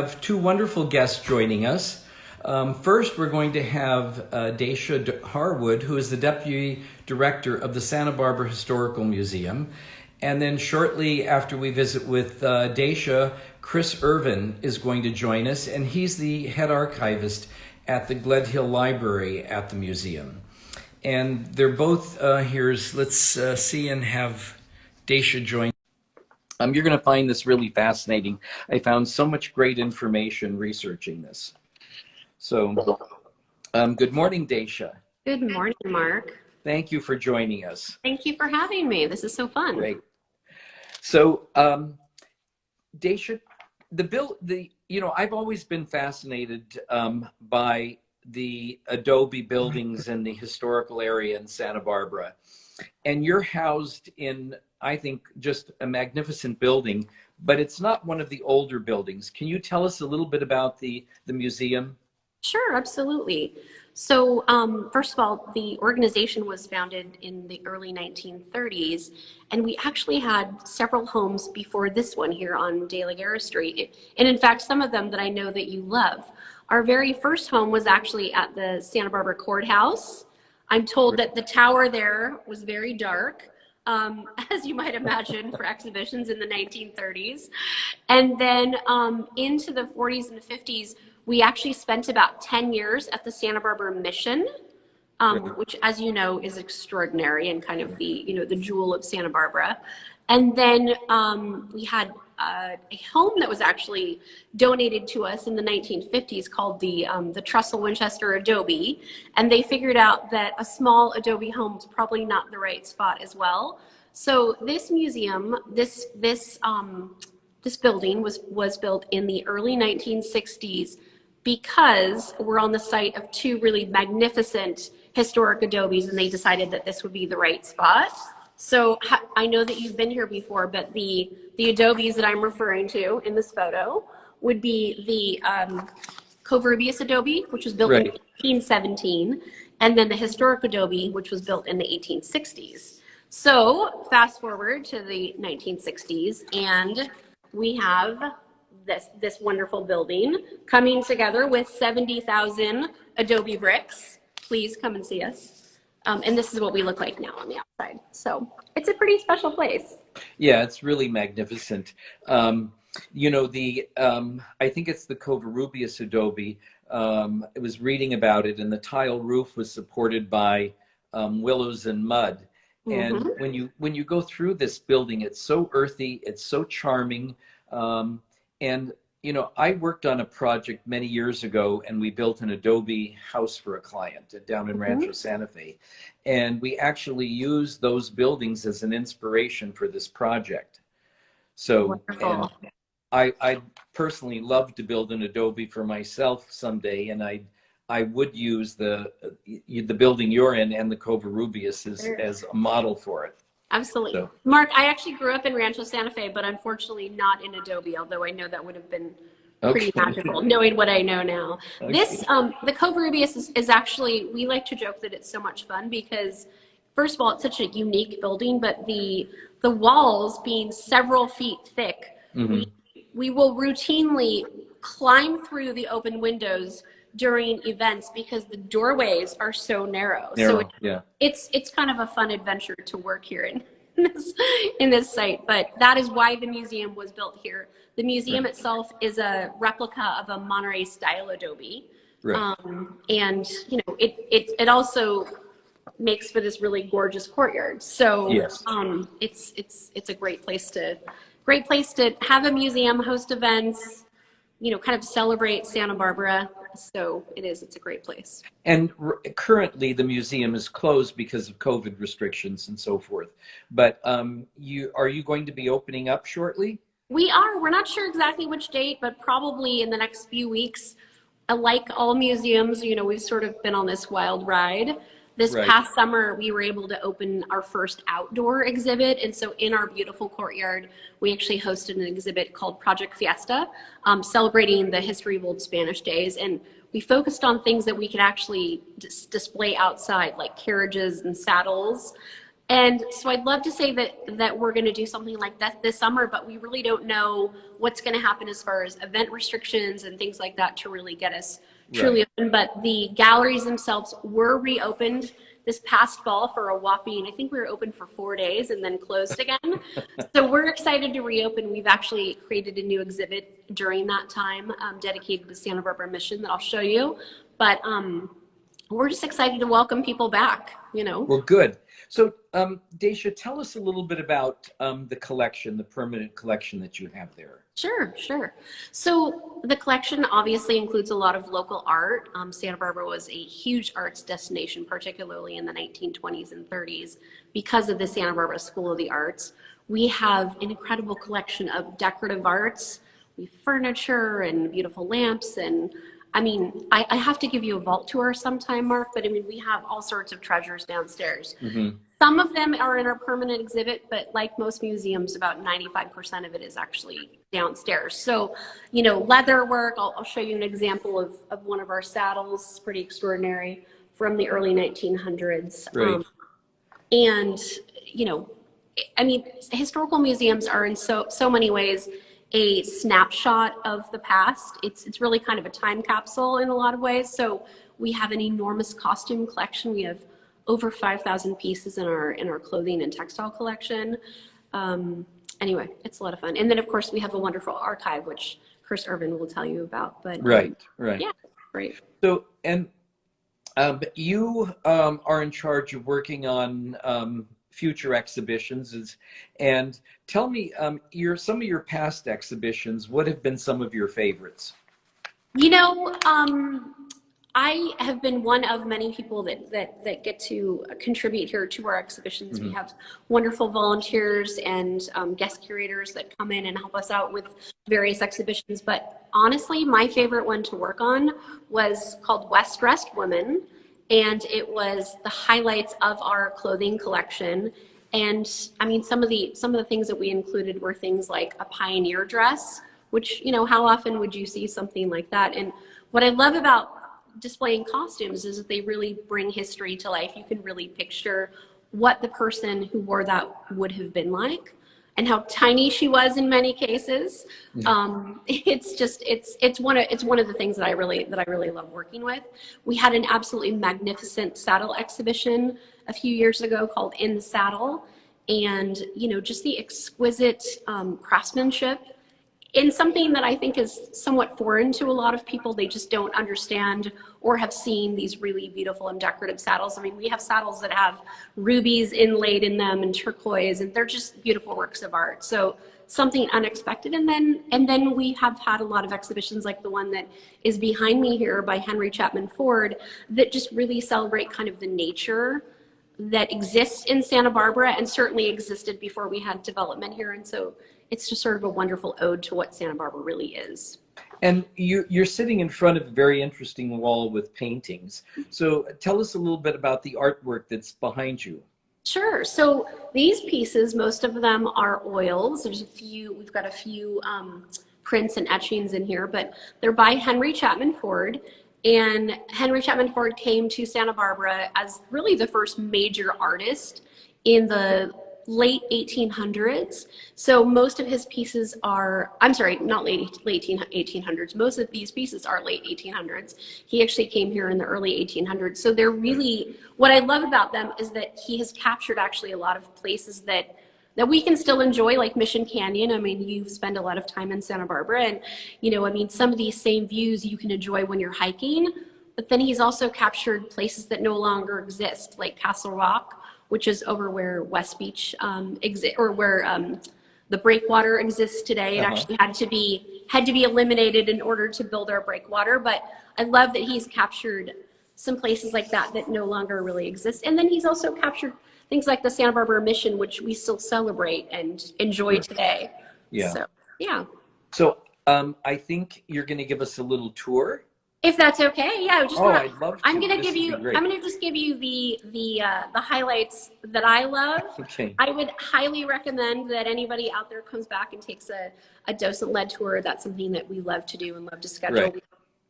Have two wonderful guests joining us. First, we're going to have Dacia Harwood, who is the Deputy Director of the Santa Barbara Historical Museum. And then shortly after we visit with Dacia, Chris Ervin is going to join us, and he's the head archivist at the Gled Hill Library at the museum. And they're both here. Let's see and have Dacia join. You're going to find this really fascinating. I found so much great information researching this. So, good morning, Dacia. Good morning, Mark. Thank you for joining us. Thank you for having me. This is so fun. Great. So, Dacia, I've always been fascinated by the Adobe buildings in the historical area in Santa Barbara. And you're housed in, I think, just a magnificent building, but it's not one of the older buildings. Can you tell us a little bit about the museum? Sure, absolutely. So first of all, the organization was founded in the early 1930s, and we actually had several homes before this one here on De La Guerra Street. And in fact, some of them that I know that you love. Our very first home was actually at the Santa Barbara Courthouse. I'm told that the tower there was very dark, as you might imagine, for exhibitions in the 1930s. And then into the 40s and 50s, we actually spent about 10 years at the Santa Barbara Mission, which, as you know, is extraordinary and kind of the jewel of Santa Barbara. And then we had a home that was actually donated to us in the 1950s called the Trussell Winchester Adobe, and they figured out that a small Adobe home was probably not the right spot as well. So this museum, this building was built in the early 1960s because we're on the site of two really magnificent historic Adobes, and they decided that this would be the right spot. So I know that you've been here before, but the Adobes that I'm referring to in this photo would be the Covarrubias Adobe, which was built in 1817, and then the historic Adobe, which was built in the 1860s. So fast forward to the 1960s, and we have this wonderful building coming together with 70,000 Adobe bricks. Please come and see us. And this is what we look like now on the outside. So it's a pretty special place. Yeah, it's really magnificent. I think it's the Covarrubias Adobe. I was reading about it, and the tile roof was supported by willows and mud. And when you go through this building, it's so earthy, it's so charming. And I worked on a project many years ago, and we built an Adobe house for a client down in Rancho Santa Fe. And we actually used those buildings as an inspiration for this project. So I personally love to build an Adobe for myself someday, and I would use the building you're in and the Covarrubias as a model for it. Absolutely. So, Mark, I actually grew up in Rancho Santa Fe, but unfortunately not in Adobe, although I know that would have been pretty magical, knowing what I know now. This, the Covarrubias is actually, we like to joke that it's so much fun because, first of all, it's such a unique building, but the walls being several feet thick, we will routinely climb through the open windows during events because the doorways are so narrow. So it's kind of a fun adventure to work here in this site. But that is why the museum was built here. The museum itself is a replica of a Monterey style Adobe, and it also makes for this really gorgeous courtyard. So it's a great place to have a museum, host events, kind of celebrate Santa Barbara. So it's a great place. And currently the museum is closed because of COVID restrictions and so forth. But are you going to be opening up shortly? We are. We're not sure exactly which date, but probably in the next few weeks. Like all museums, we've sort of been on this wild ride. This past summer, we were able to open our first outdoor exhibit. And so in our beautiful courtyard, we actually hosted an exhibit called Project Fiesta, celebrating the history of old Spanish days. And we focused on things that we could actually display outside, like carriages and saddles. And so I'd love to say that we're going to do something like that this summer, but we really don't know what's going to happen as far as event restrictions and things like that to really get us truly open. But the galleries themselves were reopened this past fall for a whopping, I think we were open for 4 days and then closed again. So we're excited to reopen. We've actually created a new exhibit during that time dedicated to Santa Barbara Mission that I'll show you. But we're just excited to welcome people back, you know. Well, good. So, Dacia, tell us a little bit about the collection, the permanent collection that you have there. Sure, sure. So the collection obviously includes a lot of local art. Santa Barbara was a huge arts destination, particularly in the 1920s and 30s, because of the Santa Barbara School of the Arts. We have an incredible collection of decorative arts, we have furniture and beautiful lamps, and I mean, I have to give you a vault tour sometime, Mark, but I mean, we have all sorts of treasures downstairs. Mm-hmm. Some of them are in our permanent exhibit, but like most museums, about 95% of it is actually downstairs. So, you know, leather work, I'll show you an example of one of our saddles. It's pretty extraordinary, from the early 1900s. Right. And, you know, I mean, historical museums are in so many ways a snapshot of the past. It's really kind of a time capsule in a lot of ways. So we have an enormous costume collection. We have over 5,000 pieces in our clothing and textile collection. Anyway, it's a lot of fun. And then of course we have a wonderful archive, which Chris Ervin will tell you about. But right. Yeah, great. So, and you are in charge of working on future exhibitions, and tell me some of your past exhibitions. What have been some of your favorites? You know, I have been one of many people that get to contribute here to our exhibitions. Mm-hmm. We have wonderful volunteers and guest curators that come in and help us out with various exhibitions. But honestly, my favorite one to work on was called West Dressed Women. And it was the highlights of our clothing collection. And I mean, some of the things that we included were things like a pioneer dress, which, you know, how often would you see something like that? And what I love about displaying costumes is that they really bring history to life. You can really picture what the person who wore that would have been like, and how tiny she was in many cases. It's one of the things that I really love working with. We had an absolutely magnificent saddle exhibition a few years ago called In the Saddle, and you know, just the exquisite craftsmanship in something that I think is somewhat foreign to a lot of people. They just don't understand or have seen these really beautiful and decorative saddles. I mean, we have saddles that have rubies inlaid in them and turquoise, and they're just beautiful works of art. So something unexpected. And then we have had a lot of exhibitions like the one that is behind me here by Henry Chapman Ford that just really celebrate kind of the nature that exists in Santa Barbara and certainly existed before we had development here. And so it's just sort of a wonderful ode to what Santa Barbara really is. And you're sitting in front of a very interesting wall with paintings. So tell us a little bit about the artwork that's behind you. Sure. So these pieces, most of them are oils. There's a few, we've got a few prints and etchings in here, but they're by Henry Chapman Ford. And Henry Chapman Ford came to Santa Barbara as really the first major artist in the late 1800s. So most of his pieces are, I'm sorry, not late 1800s. Most of these pieces are late 1800s. He actually came here in the early 1800s. So they're really, what I love about them is that he has captured actually a lot of places that we can still enjoy, like Mission Canyon. I mean, you spend a lot of time in Santa Barbara, and you know, I mean, some of these same views you can enjoy when you're hiking, but then he's also captured places that no longer exist, like Castle Rock, which is over where West Beach exists, or where the breakwater exists today. It actually had to be eliminated in order to build our breakwater. But I love that he's captured some places like that that no longer really exist. And then he's also captured things like the Santa Barbara Mission, which we still celebrate and enjoy today. Yeah. So, yeah. So I think you're going to give us a little tour. If that's okay, yeah. I'd love to. I'm gonna just give you the highlights that I love. Okay. I would highly recommend that anybody out there comes back and takes a docent-led tour. That's something that we love to do and love to schedule. Right. We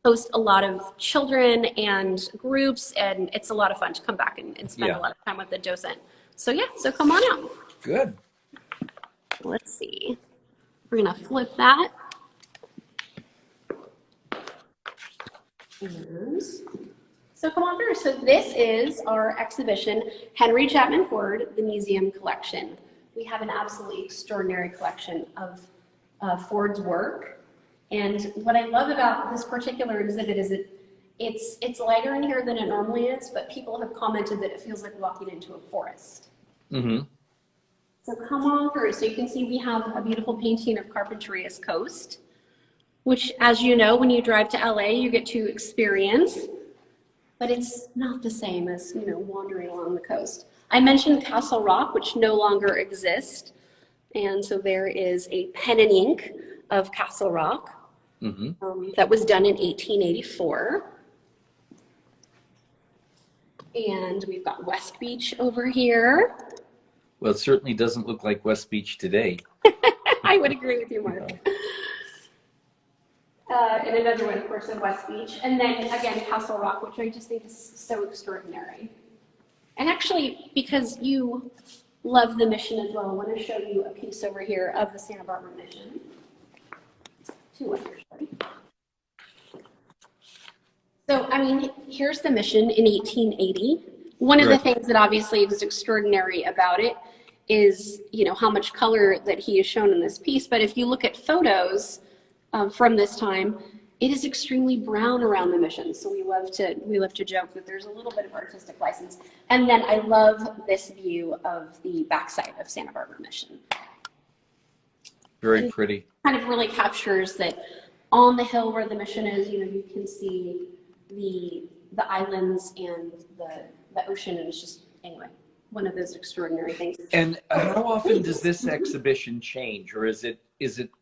host a lot of children and groups, and it's a lot of fun to come back and spend a lot of time with the docent. So yeah, so come on out. Good. Let's see. We're gonna flip that. And so come on through. So this is our exhibition, Henry Chapman Ford, the Museum Collection. We have an absolutely extraordinary collection of Ford's work. And what I love about this particular exhibit is it's lighter in here than it normally is, but people have commented that it feels like walking into a forest. Mm-hmm. So come on through. So you can see we have a beautiful painting of Covarrubias Coast, which, as you know, when you drive to LA, you get to experience, but it's not the same as, you know, wandering along the coast. I mentioned Castle Rock, which no longer exists. And so there is a pen and ink of Castle Rock that was done in 1884. And we've got West Beach over here. Well, it certainly doesn't look like West Beach today. I would agree with you, Mark. And another one, of course, of West Beach. And then, again, Castle Rock, which I just think is so extraordinary. And actually, because you love the mission as well, I want to show you a piece over here of the Santa Barbara mission. So, I mean, here's the mission in 1880. One of the things that obviously is extraordinary about it is, you know, how much color that he has shown in this piece. But if you look at photos from this time, it is extremely brown around the mission. So we love to joke that there's a little bit of artistic license. And then I love this view of the backside of Santa Barbara Mission. Very pretty. Kind of really captures that on the hill where the mission is, you know, you can see the islands and the ocean, and it's just, anyway, one of those extraordinary things. And how often does this exhibition change, or is it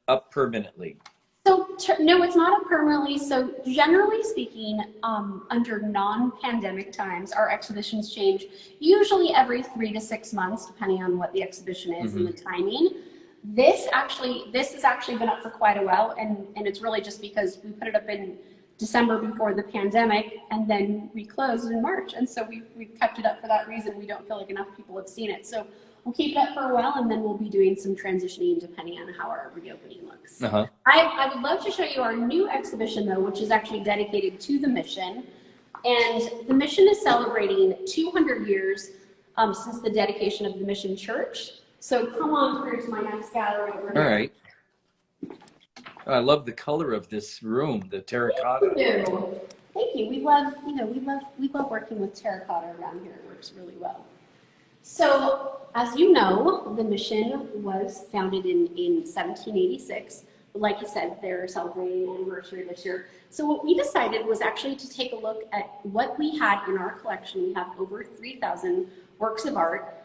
up permanently? So no, it's not up permanently. So generally speaking, under non-pandemic times, our exhibitions change usually every 3 to 6 months, depending on what the exhibition is and the timing. This has actually been up for quite a while, and it's really just because we put it up in December before the pandemic, and then we closed in March, and so we've kept it up for that reason. We don't feel like enough people have seen it, so we'll keep it up for a while, and then we'll be doing some transitioning depending on how our reopening looks. I would love to show you our new exhibition, though, which is actually dedicated to the mission, and the mission is celebrating 200 years since the dedication of the Mission Church. So come on through to my next gallery over here. All right. I love the color of this room, the terracotta. Thank you. We love working with terracotta around here. It works really well. So, as you know, the mission was founded in 1786. Like you said, they're celebrating an anniversary this year. So what we decided was actually to take a look at what we had in our collection. We have over 3,000 works of art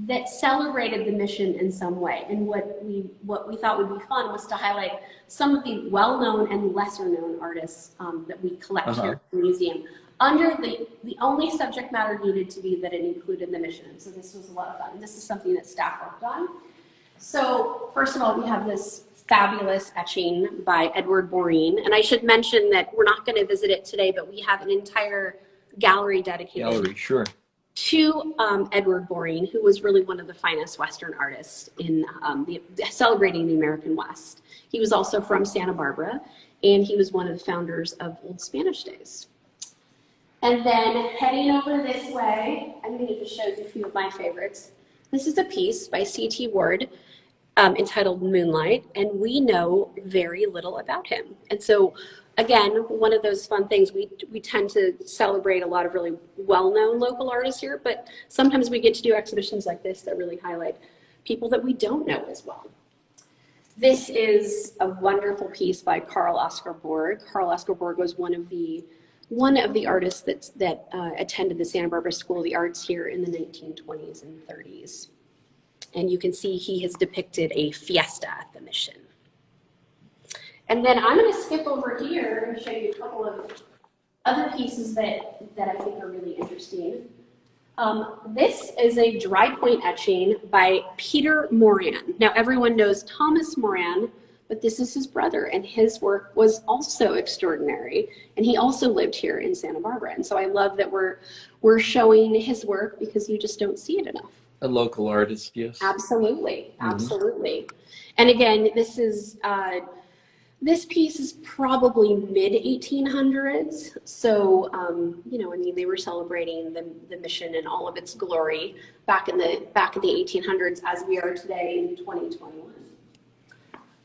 that celebrated the mission in some way. And what we thought would be fun was to highlight some of the well-known and lesser-known artists that we collect here at the museum, under the only subject matter needed to be that it included the mission. So this was a lot of fun. This is something that staff worked on. So first of all, we have this fabulous etching by Edward Boreen. And I should mention that we're not going to visit it today, but we have an entire gallery dedicated to Edward Boreen, who was really one of the finest Western artists in celebrating the American West. He was also from Santa Barbara, and he was one of the founders of Old Spanish Days. And then heading over this way, I'm going to just show you a few of my favorites. This is a piece by C.T. Ward entitled Moonlight, and we know very little about him. And so, again, one of those fun things, we tend to celebrate a lot of really well-known local artists here, but sometimes we get to do exhibitions like this that really highlight people that we don't know as well. This is a wonderful piece by Carl Oskar Borg. Carl Oskar Borg was one of the artists that attended the Santa Barbara School of the Arts here in the 1920s and 30s. And you can see he has depicted a fiesta at the mission. And then I'm going to skip over here and show you a couple of other pieces that I think are really interesting. This is a dry point etching by Peter Moran. Now everyone knows Thomas Moran, but this is his brother, and his work was also extraordinary. And he also lived here in Santa Barbara. And so I love that we're showing his work because you just don't see it enough. A local artist, yes. Absolutely, Mm-hmm. absolutely. And again, this piece is probably mid 1800s. So, you know, I mean, they were celebrating the mission in all of its glory back in the 1800s, as we are today in 2021.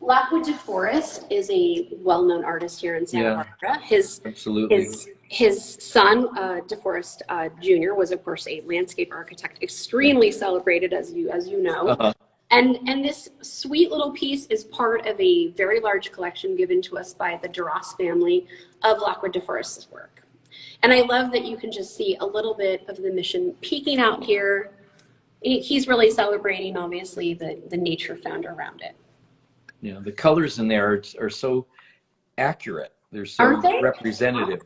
Lockwood DeForest is a well-known artist here in Santa Yeah, Barbara. absolutely. His son, DeForest Jr., was of course a landscape architect, extremely celebrated, as you know. Uh-huh. And this sweet little piece is part of a very large collection given to us by the Duras family of Lockwood DeForest's work. And I love that you can just see a little bit of the mission peeking out here. He's really celebrating, obviously, the nature found around it. You know, the colors in there are so accurate. They're Aren't so they? representative.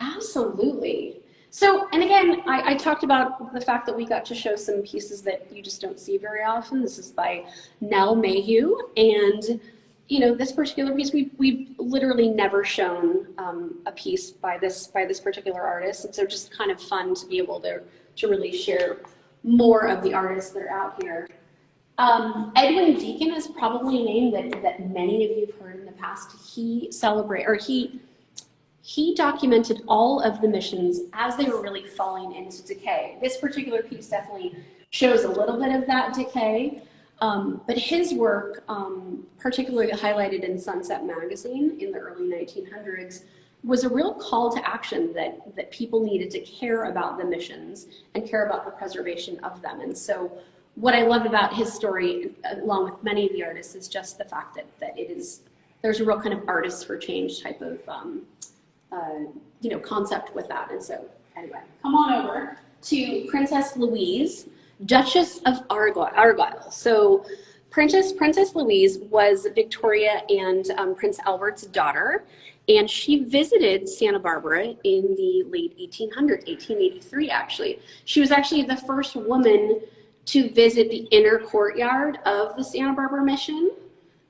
Absolutely. So, and again, I talked about the fact that we got to show some pieces that you just don't see very often. This is by Nell Mayhew, and you know, this particular piece we've literally never shown a piece by this particular artist, and so just kind of fun to be able to really share more of the artists that are out here. Edwin Deacon is probably a name that many of you have heard in the past. He documented all of the missions as they were really falling into decay. This particular piece definitely shows a little bit of that decay, but his work, particularly highlighted in Sunset Magazine in the early 1900s, was a real call to action that people needed to care about the missions and care about the preservation of them. And so what I love about his story, along with many of the artists, is just the fact that there's a real kind of artists for change type of you know, concept with that. And so anyway, come on over to Princess Louise, Duchess of Argyll. So Princess Louise was Victoria and Prince Albert's daughter, and she visited Santa Barbara in the late 1800s, 1883 actually. She was actually the first woman to visit the inner courtyard of the Santa Barbara mission.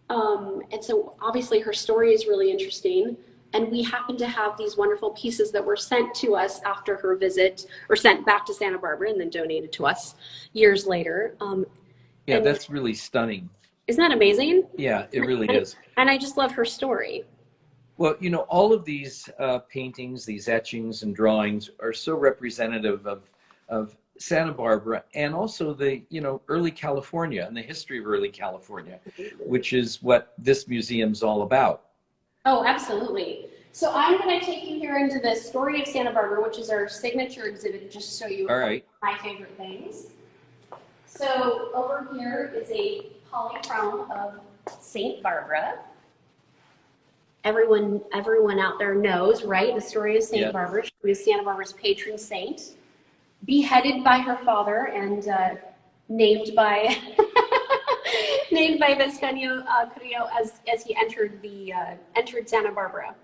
And so obviously her story is really interesting. And we happen to have these wonderful pieces that were sent to us after her visit, or sent back to Santa Barbara and then donated to us years later. Yeah, that's really stunning. Isn't that amazing? Yeah, it really is. And I just love her story. Well, you know, all of these paintings, these etchings and drawings are so representative of Santa Barbara, and also the, you know, early California and the history of early California, which is what this museum's all about. Oh, absolutely. So I'm going to take you here into the story of Santa Barbara, which is our signature exhibit, just to show you my favorite things. So over here is a polychrome of Saint Barbara. Everyone out there knows, right? The story of Saint Barbara. She was Santa Barbara's patron saint, beheaded by her father and named by named by Vescanio Carrillo as he entered Santa Barbara.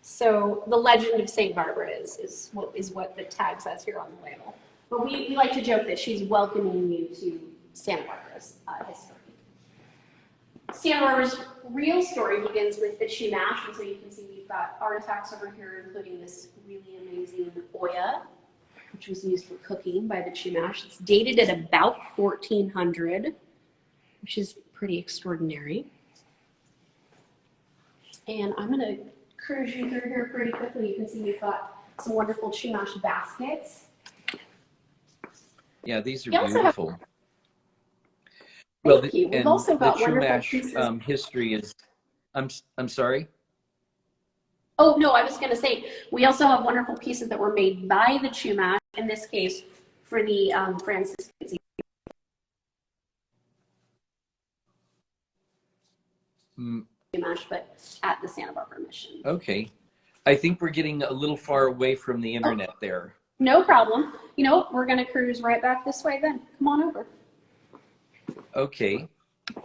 So the legend of Saint Barbara is what the tag says here on the label. But we like to joke that she's welcoming you to Santa Barbara's history. Santa Barbara's real story begins with the Chumash, and so you can see we've got artifacts over here, including this really amazing Oya, which was used for cooking by the Chumash. It's dated at about 1400, which is pretty extraordinary. And I'm going to cruise you through here pretty quickly. You can see we've got some wonderful Chumash baskets. Yeah, these are beautiful. Thank you. We've also got wonderful Chumash history is, I'm sorry? Oh, no, I was going to say, we also have wonderful pieces that were made by the Chumash, in this case, for the Franciscans. Chumash, but at the Santa Barbara mission. Okay. I think we're getting a little far away from the internet there. No problem. You know, we're going to cruise right back this way then. Come on over. Okay. Can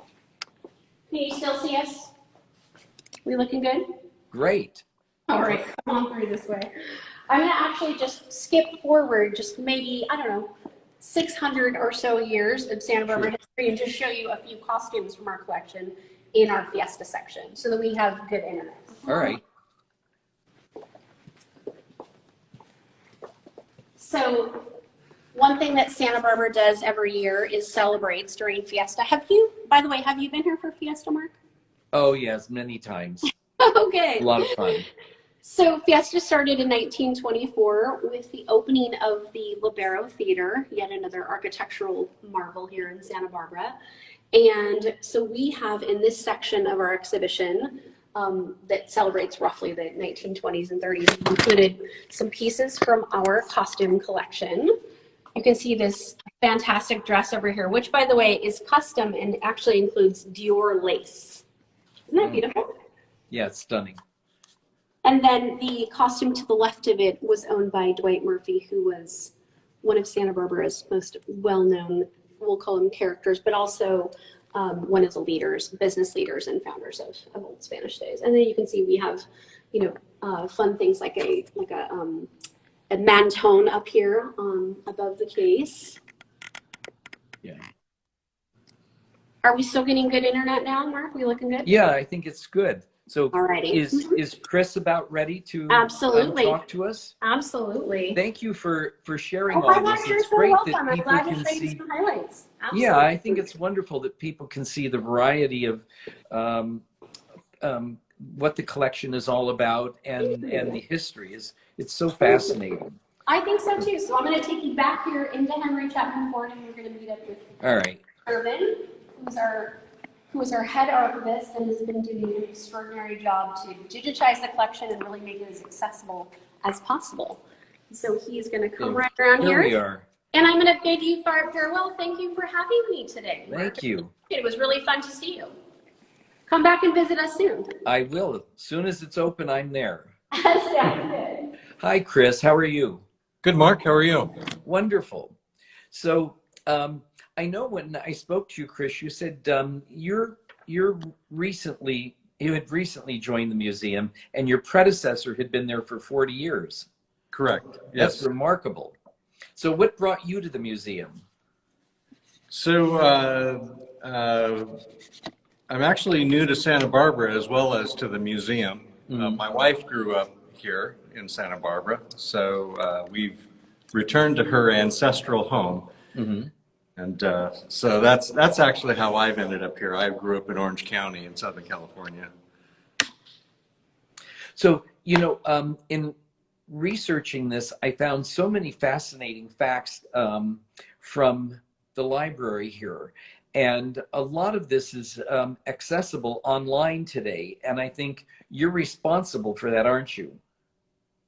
you still see us? We looking good? Great. All right, come on through this way. I'm going to actually just skip forward just maybe, I don't know, 600 or so years of Santa Barbara history and just show you a few costumes from our collection in our Fiesta section so that we have good internet. All right. So One thing that Santa Barbara does every year is celebrates during Fiesta. By the way, have you been here for Fiesta, Mark? Oh, yes, many times. Okay. A lot of fun. So Fiesta started in 1924 with the opening of the Libero Theater, yet another architectural marvel here in Santa Barbara. And so we have in this section of our exhibition that celebrates roughly the 1920s and 30s, included some pieces from our costume collection. You can see this fantastic dress over here, which, by the way, is custom and actually includes Dior lace. Isn't that beautiful? Yeah, it's stunning. And then the costume to the left of it was owned by Dwight Murphy, who was one of Santa Barbara's most well-known, we'll call him characters, but also one of the leaders, business leaders and founders of old Spanish days. And then you can see we have, fun things like a mantone up here above the case. Yeah. Are we still getting good internet now, Mark? We looking good? Yeah, I think it's good. So alrighty. Is Chris about ready to Absolutely. Talk to us? Absolutely. Thank you for sharing all this. It's great that people can see. Some highlights. Absolutely. Yeah, I think it's wonderful that people can see the variety of what the collection is all about and the history. It's so fascinating. I think so too. So I'm going to take you back here into Henry Chapman Ford, and we're going to meet up with Ervin, who is our head archivist and has been doing an extraordinary job to digitize the collection and really make it as accessible as possible. So he's going to come right around here. Here we are. And I'm going to bid you farewell. Thank you for having me today. Thank you. It was really fun to see you. Come back and visit us soon. I will. As soon as it's open, I'm there. Sounds good. Hi, Chris. How are you? Good, Mark. How are you? Wonderful. So I know when I spoke to you, Chris, you said you had recently joined the museum, and your predecessor had been there for 40 years. Correct. Yes. That's remarkable. So what brought you to the museum? So I'm actually new to Santa Barbara as well as to the museum. My wife grew up here in Santa Barbara, so we've returned to her ancestral home. And so that's actually how I've ended up here. I grew up in Orange County in Southern California. So, in researching this, I found so many fascinating facts from the library here. And a lot of this is accessible online today. And I think you're responsible for that, aren't you?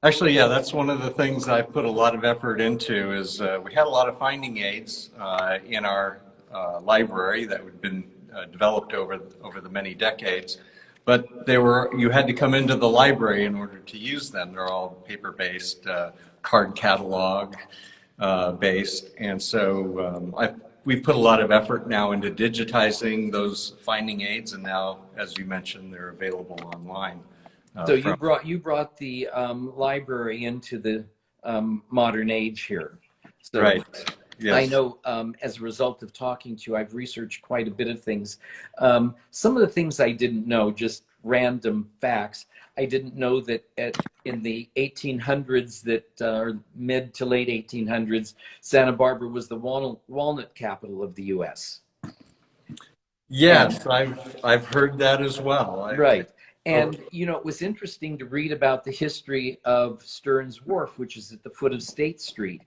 Actually, yeah, that's one of the things I put a lot of effort into is we had a lot of finding aids in our library that had been developed over the many decades. But you had to come into the library in order to use them. They're all paper-based, card catalog based. And so we've put a lot of effort now into digitizing those finding aids. And now, as you mentioned, they're available online. So you brought the library into the modern age here. So right. Yes. I know as a result of talking to you, I've researched quite a bit of things. Some of the things I didn't know, just random facts. I didn't know that in the 1800s, or mid to late 1800s, Santa Barbara was the walnut capital of the U.S. Yes, I've heard that as well. Right. And, it was interesting to read about the history of Stearns Wharf, which is at the foot of State Street.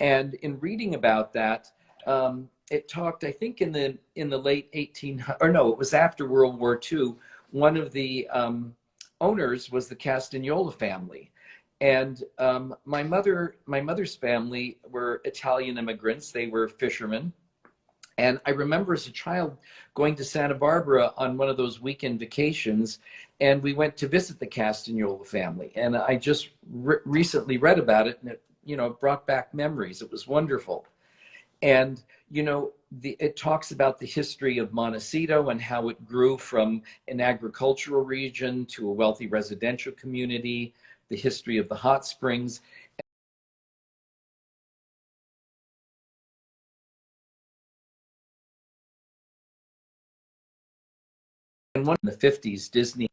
And in reading about that, it talked, I think in the late it was after World War II, one of the owners was the Castagnola family. And my mother's family were Italian immigrants. They were fishermen. And I remember as a child going to Santa Barbara on one of those weekend vacations, and we went to visit the Castagnola family. And I just recently read about it, and it brought back memories. It was wonderful. And, it talks about the history of Montecito and how it grew from an agricultural region to a wealthy residential community, the history of the hot springs. And one in the 50s, Disney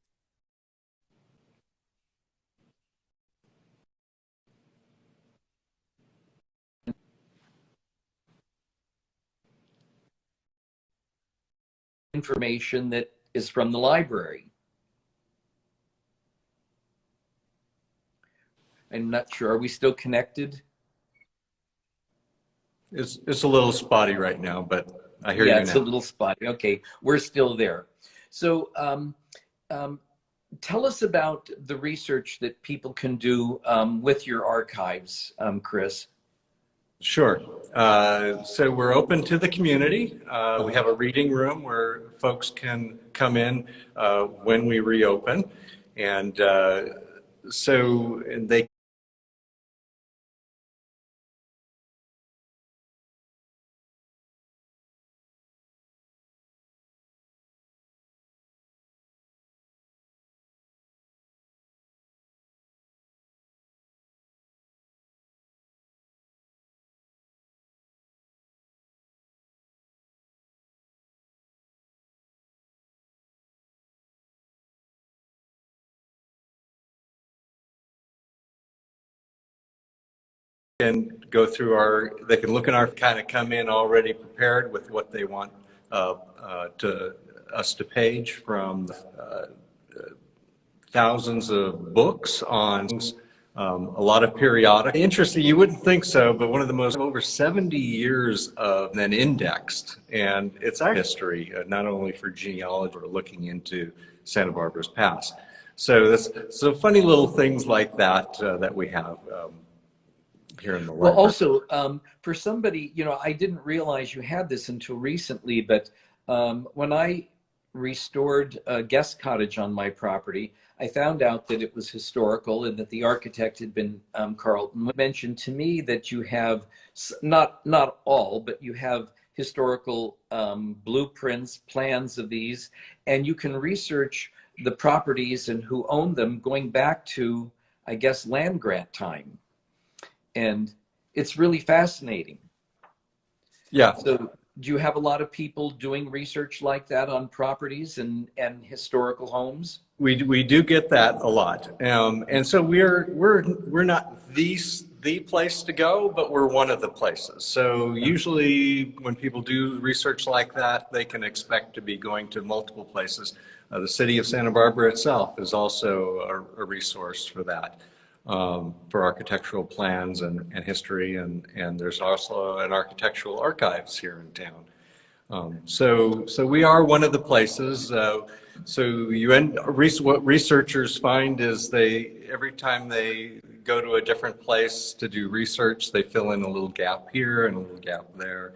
information that is from the library. I'm not sure. Are we still connected? It's a little spotty right now, but I hear you now. Yeah, it's a little spotty. Okay, we're still there. So tell us about the research that people can do with your archives, Chris. Sure. So we're open to the community. We have a reading room where folks can come in when we reopen. And so they can go through they can look in our, kind of come in already prepared with what they want us to page from thousands of books on a lot of periodic. Interesting, you wouldn't think so, but one of the most, over 70 years of then indexed, and it's our history, not only for genealogy, but looking into Santa Barbara's past. So that's so funny little things like that that we have here in the library. Well, also for somebody, you know, I didn't realize you had this until recently, but when I restored a guest cottage on my property, I found out that it was historical and that the architect had been Carlton. Mentioned to me that you have not all, but you have historical blueprints, plans of these, and you can research the properties and who owned them going back to, I guess, land grant time. And it's really fascinating. Yeah. So do you have a lot of people doing research like that on properties and historical homes? We do get that a lot, and so we're not the place to go, but we're one of the places. So usually when people do research like that, they can expect to be going to multiple places. The city of Santa Barbara itself is also a resource for that, for architectural plans and history, and there's also an architectural archives here in town. So we are one of the places. So what researchers find is every time they go to a different place to do research, they fill in a little gap here and a little gap there,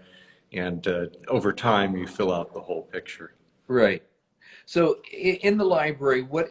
and over time you fill out the whole picture. Right. So in the library, what